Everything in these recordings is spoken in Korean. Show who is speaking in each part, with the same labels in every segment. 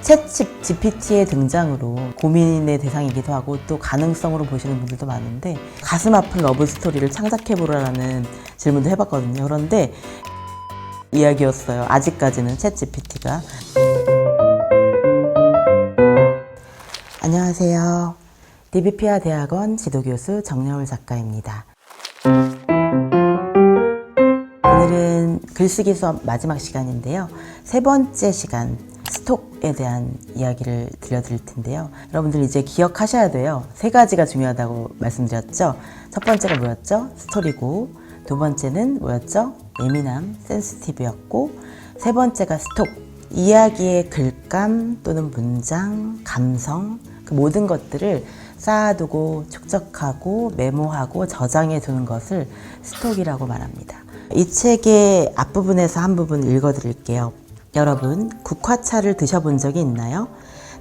Speaker 1: 챗 GPT의 등장으로 고민의 대상이기도 하고 또 가능성으로 보시는 분들도 많은데, 가슴 아픈 러브 스토리를 창작해보라라는 질문도 해봤거든요. 그런데 이야기였어요. 아직까지는 챗 GPT가. 안녕하세요. DBP아 대학원 지도교수 정여울 작가입니다. 오늘은 글쓰기 수업 마지막 시간인데요. 세 번째 시간, 스톡에 대한 이야기를 들려드릴 텐데요. 여러분들 이제 기억하셔야 돼요. 세 가지가 중요하다고 말씀드렸죠. 첫 번째가 뭐였죠? 스토리고, 두 번째는 뭐였죠? 예민함, 센시티브였고, 세 번째가 스톡, 이야기의 글감 또는 문장, 감성, 그 모든 것들을 쌓아두고 축적하고 메모하고 저장해 두는 것을 스톡이라고 말합니다. 이 책의 앞부분에서 한 부분 읽어드릴게요. 여러분, 국화차를 드셔본 적이 있나요?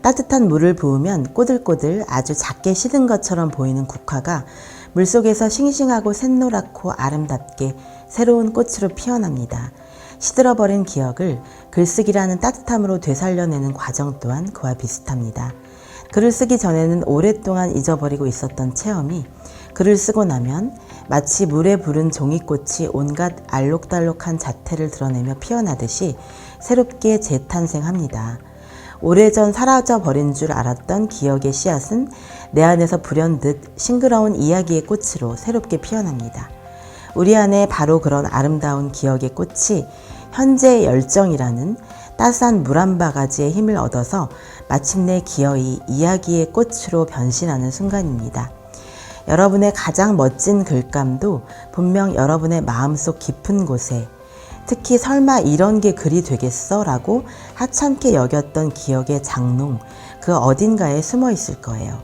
Speaker 1: 따뜻한 물을 부으면 꼬들꼬들 아주 작게 시든 것처럼 보이는 국화가 물속에서 싱싱하고 샛노랗고 아름답게 새로운 꽃으로 피어납니다. 시들어버린 기억을 글쓰기라는 따뜻함으로 되살려내는 과정 또한 그와 비슷합니다. 글을 쓰기 전에는 오랫동안 잊어버리고 있었던 체험이 글을 쓰고 나면 마치 물에 부른 종이꽃이 온갖 알록달록한 자태를 드러내며 피어나듯이 새롭게 재탄생합니다. 오래전 사라져버린 줄 알았던 기억의 씨앗은 내 안에서 불현듯 싱그러운 이야기의 꽃으로 새롭게 피어납니다. 우리 안에 바로 그런 아름다운 기억의 꽃이 현재의 열정이라는 따스한 물 한 바가지의 힘을 얻어서 마침내 기어이 이야기의 꽃으로 변신하는 순간입니다. 여러분의 가장 멋진 글감도 분명 여러분의 마음속 깊은 곳에, 특히 설마 이런 게 글이 되겠어? 라고 하찮게 여겼던 기억의 장롱, 그 어딘가에 숨어 있을 거예요.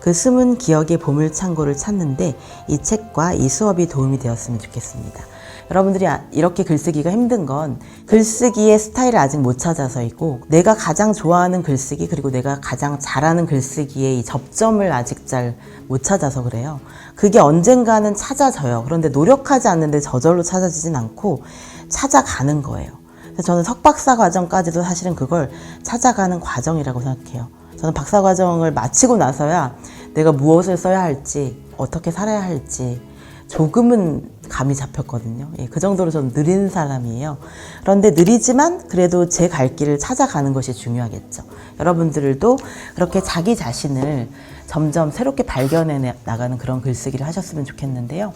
Speaker 1: 그 숨은 기억의 보물창고를 찾는데 이 책과 이 수업이 도움이 되었으면 좋겠습니다. 여러분들이 이렇게 글쓰기가 힘든 건 글쓰기의 스타일을 아직 못 찾아서이고, 내가 가장 좋아하는 글쓰기 그리고 내가 가장 잘하는 글쓰기의 이 접점을 아직 잘 못 찾아서 그래요. 그게 언젠가는 찾아져요. 그런데 노력하지 않는데 저절로 찾아지진 않고 찾아가는 거예요. 그래서 저는 석박사 과정까지도 사실은 그걸 찾아가는 과정이라고 생각해요. 저는 박사 과정을 마치고 나서야 내가 무엇을 써야 할지, 어떻게 살아야 할지 조금은 감이 잡혔거든요. 그 정도로 저는 느린 사람이에요. 그런데 느리지만 그래도 제 갈 길을 찾아가는 것이 중요하겠죠. 여러분들도 그렇게 자기 자신을 점점 새롭게 발견해 나가는 그런 글쓰기를 하셨으면 좋겠는데요.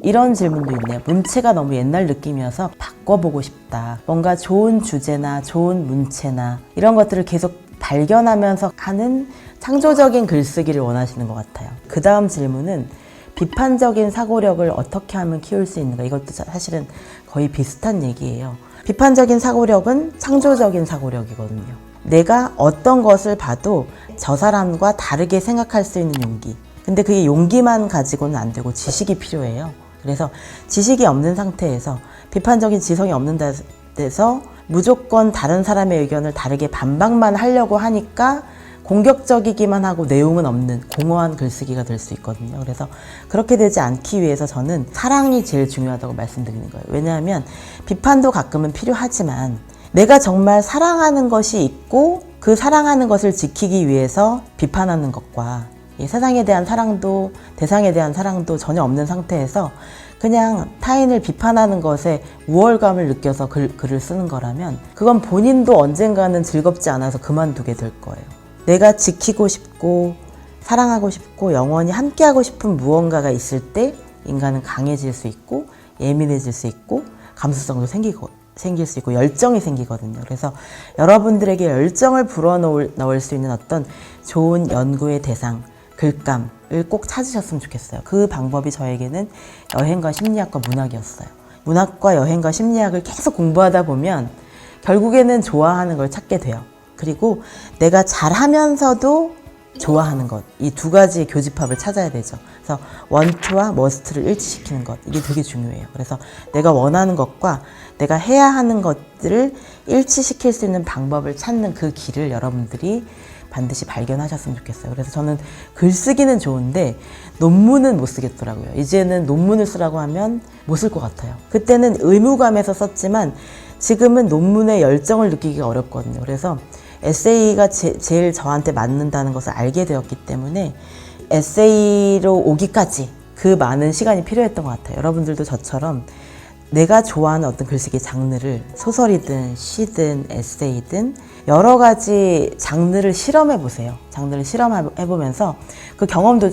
Speaker 1: 이런 질문도 있네요. 문체가 너무 옛날 느낌이어서 바꿔보고 싶다. 뭔가 좋은 주제나 좋은 문체나 이런 것들을 계속 발견하면서 하는 창조적인 글쓰기를 원하시는 것 같아요. 그 다음 질문은 비판적인 사고력을 어떻게 하면 키울 수 있는가? 이것도 사실은 거의 비슷한 얘기예요. 비판적인 사고력은 창조적인 사고력이거든요. 내가 어떤 것을 봐도 저 사람과 다르게 생각할 수 있는 용기. 근데 그게 용기만 가지고는 안 되고 지식이 필요해요. 그래서 지식이 없는 상태에서, 비판적인 지성이 없는 데서 무조건 다른 사람의 의견을 다르게 반박만 하려고 하니까 공격적이기만 하고 내용은 없는 공허한 글쓰기가 될 수 있거든요. 그래서 그렇게 되지 않기 위해서 저는 사랑이 제일 중요하다고 말씀드리는 거예요. 왜냐하면 비판도 가끔은 필요하지만 내가 정말 사랑하는 것이 있고 그 사랑하는 것을 지키기 위해서 비판하는 것과 세상에 대한 사랑도 대상에 대한 사랑도 전혀 없는 상태에서 그냥 타인을 비판하는 것에 우월감을 느껴서 글을 쓰는 거라면 그건 본인도 언젠가는 즐겁지 않아서 그만두게 될 거예요. 내가 지키고 싶고 사랑하고 싶고 영원히 함께하고 싶은 무언가가 있을 때 인간은 강해질 수 있고 예민해질 수 있고 감수성도 생길 수 있고 열정이 생기거든요. 그래서 여러분들에게 열정을 불어넣을 수 있는 어떤 좋은 연구의 대상, 글감을 꼭 찾으셨으면 좋겠어요. 그 방법이 저에게는 여행과 심리학과 문학이었어요. 문학과 여행과 심리학을 계속 공부하다 보면 결국에는 좋아하는 걸 찾게 돼요. 그리고 내가 잘하면서도 좋아하는 것, 이 두 가지의 교집합을 찾아야 되죠. 그래서 want와 must를 일치시키는 것, 이게 되게 중요해요. 그래서 내가 원하는 것과 내가 해야 하는 것들을 일치시킬 수 있는 방법을 찾는 그 길을 여러분들이 반드시 발견하셨으면 좋겠어요. 그래서 저는 글쓰기는 좋은데 논문은 못 쓰겠더라고요. 이제는 논문을 쓰라고 하면 못 쓸 것 같아요. 그때는 의무감에서 썼지만 지금은 논문에 열정을 느끼기가 어렵거든요. 그래서 에세이가 제일 저한테 맞는다는 것을 알게 되었기 때문에 에세이로 오기까지 그 많은 시간이 필요했던 것 같아요. 여러분들도 저처럼 내가 좋아하는 어떤 글쓰기 장르를 소설이든 시든 에세이든 여러 가지 장르를 실험해 보세요. 장르를 실험해 보면서 그 경험도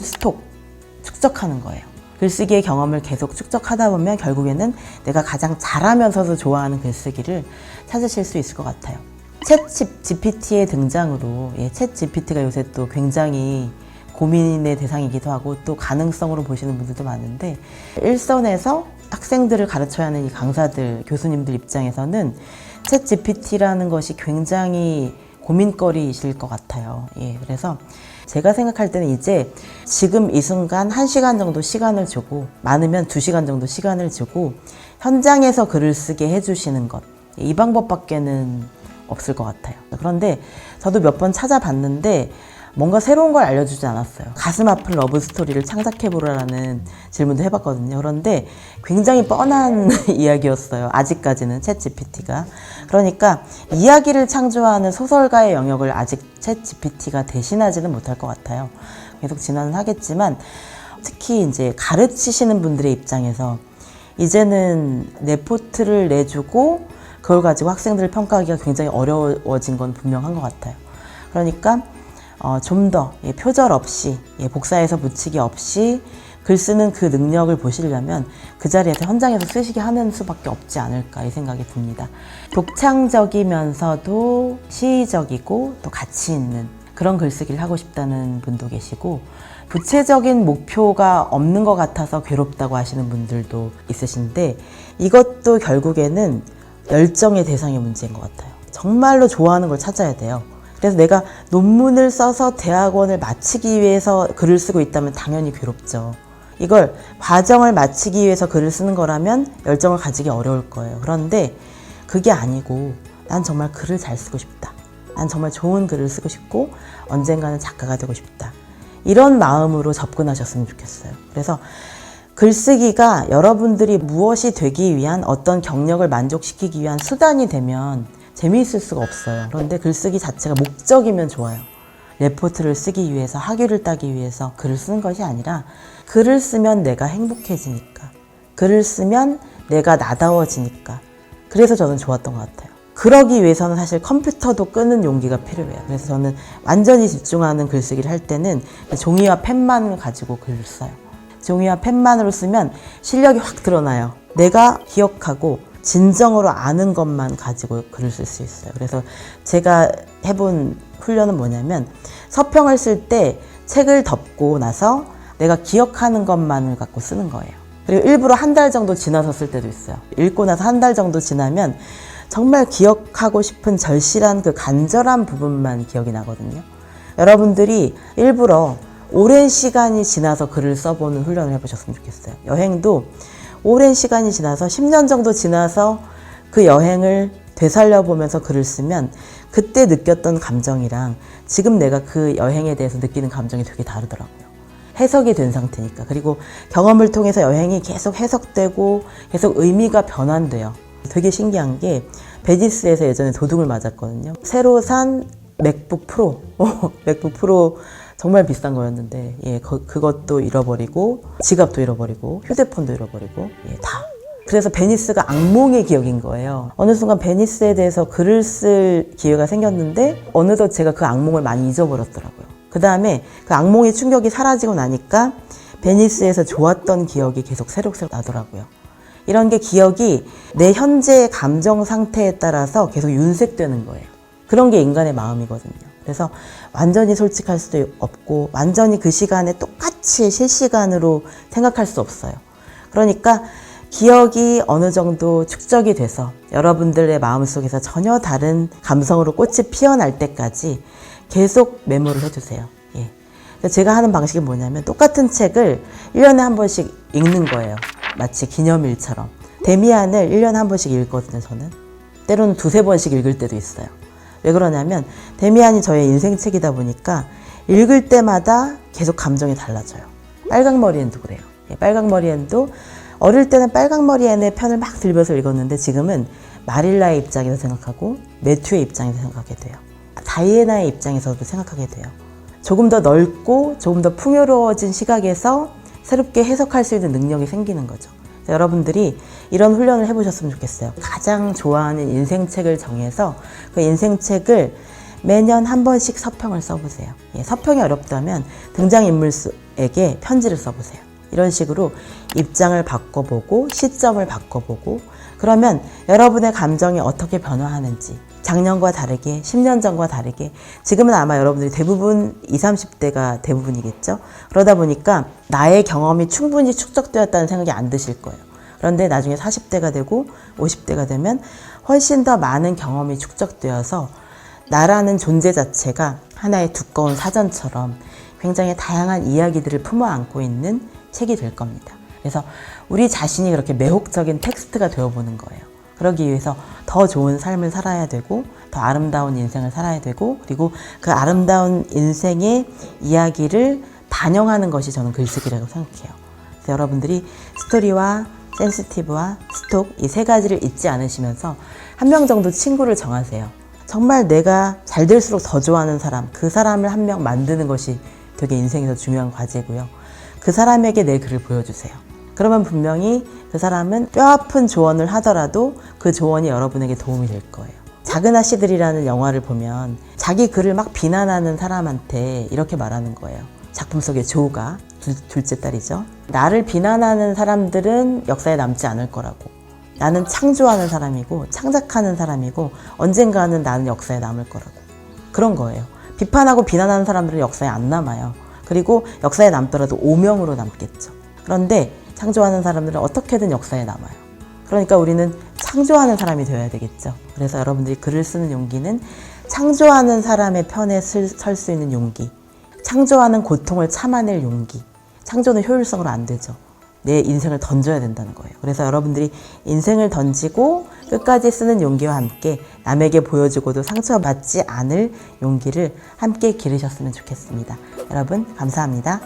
Speaker 1: 축적하는 거예요. 글쓰기의 경험을 계속 축적하다 보면 결국에는 내가 가장 잘하면서도 좋아하는 글쓰기를 찾으실 수 있을 것 같아요. 챗 GPT의 등장으로, 챗 GPT가 요새 또 굉장히 고민의 대상이기도 하고 또 가능성으로 보시는 분들도 많은데, 일선에서 학생들을 가르쳐야 하는 이 강사들, 교수님들 입장에서는 챗 GPT라는 것이 굉장히 고민거리이실 것 같아요. 그래서 제가 생각할 때는 이제 지금 이 순간 1시간 정도 시간을 주고, 많으면 2시간 정도 시간을 주고 현장에서 글을 쓰게 해주시는 것, 이 방법밖에는 없을 것 같아요. 그런데 저도 몇 번 찾아봤는데 뭔가 새로운 걸 알려주지 않았어요. 가슴 아픈 러브 스토리를 창작해보라는 질문도 해봤거든요. 그런데 굉장히 뻔한 이야기였어요. 아직까지는 챗 GPT가. 그러니까 이야기를 창조하는 소설가의 영역을 아직 챗 GPT가 대신하지는 못할 것 같아요. 계속 진화는 하겠지만, 특히 이제 가르치시는 분들의 입장에서 이제는 레포트를 내주고 그걸 가지고 학생들을 평가하기가 굉장히 어려워진 건 분명한 것 같아요. 그러니까 좀 더 표절 없이, 복사해서 붙이기 없이 글 쓰는 그 능력을 보시려면 그 자리에서 현장에서 쓰시게 하는 수밖에 없지 않을까, 이 생각이 듭니다. 독창적이면서도 시의적이고 또 가치 있는 그런 글쓰기를 하고 싶다는 분도 계시고, 구체적인 목표가 없는 것 같아서 괴롭다고 하시는 분들도 있으신데, 이것도 결국에는 열정의 대상의 문제인 것 같아요. 정말로 좋아하는 걸 찾아야 돼요. 그래서 내가 논문을 써서 대학원을 마치기 위해서 글을 쓰고 있다면 당연히 괴롭죠. 이걸 과정을 마치기 위해서 글을 쓰는 거라면 열정을 가지기 어려울 거예요. 그런데 그게 아니고, 난 정말 글을 잘 쓰고 싶다. 난 정말 좋은 글을 쓰고 싶고 언젠가는 작가가 되고 싶다. 이런 마음으로 접근하셨으면 좋겠어요. 그래서 글쓰기가 여러분들이 무엇이 되기 위한, 어떤 경력을 만족시키기 위한 수단이 되면 재미있을 수가 없어요. 그런데 글쓰기 자체가 목적이면 좋아요. 레포트를 쓰기 위해서, 학위를 따기 위해서 글을 쓰는 것이 아니라, 글을 쓰면 내가 행복해지니까, 글을 쓰면 내가 나다워지니까, 그래서 저는 좋았던 것 같아요. 그러기 위해서는 사실 컴퓨터도 끄는 용기가 필요해요. 그래서 저는 완전히 집중하는 글쓰기를 할 때는 종이와 펜만 가지고 글을 써요. 종이와 펜만으로 쓰면 실력이 확 드러나요. 내가 기억하고 진정으로 아는 것만 가지고 글을 쓸 수 있어요. 그래서 제가 해본 훈련은 뭐냐면, 서평을 쓸 때 책을 덮고 나서 내가 기억하는 것만을 갖고 쓰는 거예요. 그리고 일부러 한 달 정도 지나서 쓸 때도 있어요. 읽고 나서 한 달 정도 지나면 정말 기억하고 싶은 절실한 그 간절한 부분만 기억이 나거든요. 여러분들이 일부러 오랜 시간이 지나서 글을 써보는 훈련을 해보셨으면 좋겠어요. 여행도 오랜 시간이 지나서 10년 정도 지나서 그 여행을 되살려보면서 글을 쓰면 그때 느꼈던 감정이랑 지금 내가 그 여행에 대해서 느끼는 감정이 되게 다르더라고요. 해석이 된 상태니까. 그리고 경험을 통해서 여행이 계속 해석되고 계속 의미가 변환돼요. 되게 신기한 게, 베니스에서 예전에 도둑을 맞았거든요. 새로 산 맥북 프로, 맥북 프로 정말 비싼 거였는데, 그것도 잃어버리고, 지갑도 잃어버리고, 휴대폰도 잃어버리고, 다. 그래서 베니스가 악몽의 기억인 거예요. 어느 순간 베니스에 대해서 글을 쓸 기회가 생겼는데, 어느덧 제가 그 악몽을 많이 잊어버렸더라고요. 그 다음에 그 악몽의 충격이 사라지고 나니까 베니스에서 좋았던 기억이 계속 새록새록 나더라고요. 이런 게 기억이 내 현재의 감정 상태에 따라서 계속 윤색되는 거예요. 그런 게 인간의 마음이거든요. 그래서 완전히 솔직할 수도 없고, 완전히 그 시간에 똑같이 실시간으로 생각할 수 없어요. 그러니까 기억이 어느 정도 축적이 돼서 여러분들의 마음속에서 전혀 다른 감성으로 꽃이 피어날 때까지 계속 메모를 해주세요. 제가 하는 방식이 뭐냐면, 똑같은 책을 1년에 한 번씩 읽는 거예요. 마치 기념일처럼. 데미안을 1년에 한 번씩 읽거든요, 저는. 때로는 2-3번씩 읽을 때도 있어요. 왜 그러냐면, 데미안이 저의 인생 책이다 보니까 읽을 때마다 계속 감정이 달라져요. 빨강머리 앤도 그래요. 빨강머리 앤도 어릴 때는 빨강머리 앤의 편을 막 들면서 읽었는데, 지금은 마릴라의 입장에서 생각하고 매튜의 입장에서 생각하게 돼요. 다이애나의 입장에서도 생각하게 돼요. 조금 더 넓고 조금 더 풍요로워진 시각에서 새롭게 해석할 수 있는 능력이 생기는 거죠. 여러분들이 이런 훈련을 해보셨으면 좋겠어요. 가장 좋아하는 인생책을 정해서 그 인생책을 매년 한 번씩 서평을 써보세요. 서평이 어렵다면 등장인물에게 편지를 써보세요. 이런 식으로 입장을 바꿔보고 시점을 바꿔보고 그러면 여러분의 감정이 어떻게 변화하는지 작년과 다르게 10년 전과 다르게 지금은 아마 여러분들이 대부분 20, 30대가 대부분이겠죠. 그러다 보니까 나의 경험이 충분히 축적되었다는 생각이 안 드실 거예요. 그런데 나중에 40대가 되고 50대가 되면 훨씬 더 많은 경험이 축적되어서 나라는 존재 자체가 하나의 두꺼운 사전처럼 굉장히 다양한 이야기들을 품어 안고 있는 책이 될 겁니다. 그래서 우리 자신이 그렇게 매혹적인 텍스트가 되어보는 거예요. 그러기 위해서 더 좋은 삶을 살아야 되고 더 아름다운 인생을 살아야 되고 그리고 그 아름다운 인생의 이야기를 반영하는 것이 저는 글쓰기라고 생각해요. 그래서 여러분들이 스토리와 센시티브와 스톡 이 세 가지를 잊지 않으시면서 한 명 정도 친구를 정하세요. 정말 내가 잘 될수록 더 좋아하는 사람, 그 사람을 한 명 만드는 것이 되게 인생에서 중요한 과제고요. 그 사람에게 내 글을 보여주세요. 그러면 분명히 그 사람은 뼈아픈 조언을 하더라도 그 조언이 여러분에게 도움이 될 거예요. 작은 아씨들이라는 영화를 보면 자기 글을 막 비난하는 사람한테 이렇게 말하는 거예요. 작품 속의 조가, 둘째 딸이죠. 나를 비난하는 사람들은 역사에 남지 않을 거라고. 나는 창조하는 사람이고 창작하는 사람이고 언젠가는 나는 역사에 남을 거라고. 그런 거예요. 비판하고 비난하는 사람들은 역사에 안 남아요. 그리고 역사에 남더라도 오명으로 남겠죠. 그런데 창조하는 사람들은 어떻게든 역사에 남아요. 그러니까 우리는 창조하는 사람이 되어야 되겠죠. 그래서 여러분들이 글을 쓰는 용기는 창조하는 사람의 편에 설 수 있는 용기, 창조하는 고통을 참아낼 용기. 창조는 효율성으로 안 되죠. 내 인생을 던져야 된다는 거예요. 그래서 여러분들이 인생을 던지고 끝까지 쓰는 용기와 함께 남에게 보여주고도 상처받지 않을 용기를 함께 기르셨으면 좋겠습니다. 여러분 감사합니다.